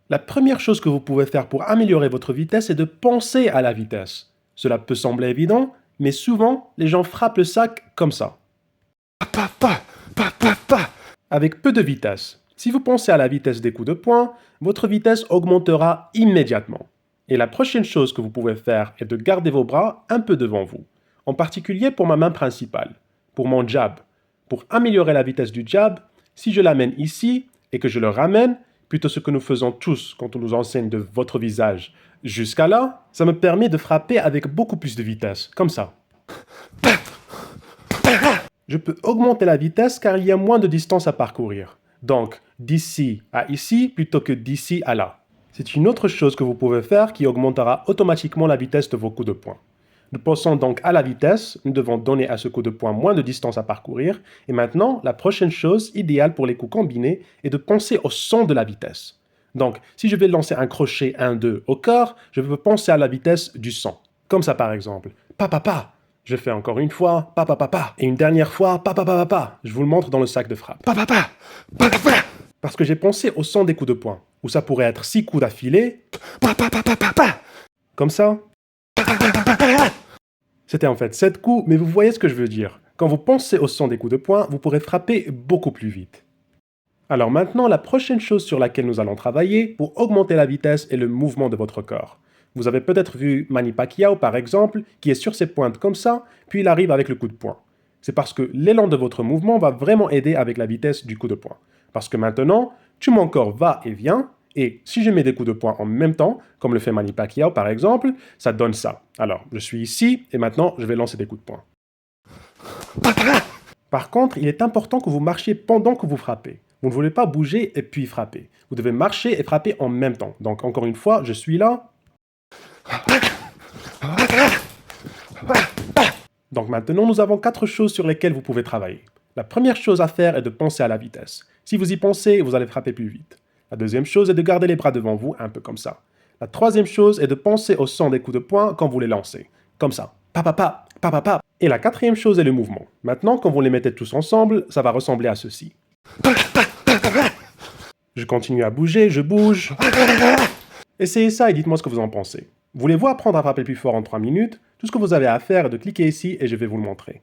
La première chose que vous pouvez faire pour améliorer votre vitesse est de penser à la vitesse. Cela peut sembler évident, mais souvent, les gens frappent le sac comme ça. Avec peu de vitesse. Si vous pensez à la vitesse des coups de poing, votre vitesse augmentera immédiatement. Et la prochaine chose que vous pouvez faire est de garder vos bras un peu devant vous. En particulier pour ma main principale, pour mon jab. Pour améliorer la vitesse du jab, si je l'amène ici et que je le ramène, plutôt ce que nous faisons tous quand on nous enseigne de votre visage jusqu'à là, ça me permet de frapper avec beaucoup plus de vitesse, comme ça. Je peux augmenter la vitesse car il y a moins de distance à parcourir. Donc, d'ici à ici plutôt que d'ici à là. C'est une autre chose que vous pouvez faire qui augmentera automatiquement la vitesse de vos coups de poing. Nous pensons donc à la vitesse, nous devons donner à ce coup de poing moins de distance à parcourir, et maintenant, la prochaine chose idéale pour les coups combinés est de penser au son de la vitesse. Donc, si je vais lancer un crochet 1-2 au corps, je peux penser à la vitesse du son. Comme ça par exemple. Pa pa pa. Je fais encore une fois, pa pa pa pa. Et une dernière fois, pa pa pa pa pa. Je vous le montre dans le sac de frappe. Pa pa pa. Pa pa pa. Parce que j'ai pensé au son des coups de poing, où ça pourrait être 6 coups d'affilée. Pa pa pa pa pa pa. Comme ça. Pa pa pa pa pa pa. C'était en fait 7 coups, mais vous voyez ce que je veux dire. Quand vous pensez au son des coups de poing, vous pourrez frapper beaucoup plus vite. Alors maintenant, la prochaine chose sur laquelle nous allons travailler pour augmenter la vitesse est le mouvement de votre corps. Vous avez peut-être vu Manny Pacquiao par exemple, qui est sur ses pointes comme ça, puis il arrive avec le coup de poing. C'est parce que l'élan de votre mouvement va vraiment aider avec la vitesse du coup de poing. Parce que maintenant, tout mon corps va et vient, et si je mets des coups de poing en même temps, comme le fait Manny Pacquiao par exemple, ça donne ça. Alors, je suis ici, et maintenant, je vais lancer des coups de poing. Par contre, il est important que vous marchiez pendant que vous frappez. Vous ne voulez pas bouger et puis frapper. Vous devez marcher et frapper en même temps. Donc, encore une fois, je suis là. Donc maintenant, nous avons 4 choses sur lesquelles vous pouvez travailler. La première chose à faire est de penser à la vitesse. Si vous y pensez, vous allez frapper plus vite. La deuxième chose est de garder les bras devant vous, un peu comme ça. La troisième chose est de penser au son des coups de poing quand vous les lancez. Comme ça. Pa pa pa, pa pa pa. Et la quatrième chose est le mouvement. Maintenant, quand vous les mettez tous ensemble, ça va ressembler à ceci. Je continue à bouger, je bouge. Essayez ça et dites-moi ce que vous en pensez. Voulez-vous apprendre à frapper plus fort en 3 minutes? Tout ce que vous avez à faire est de cliquer ici et je vais vous le montrer.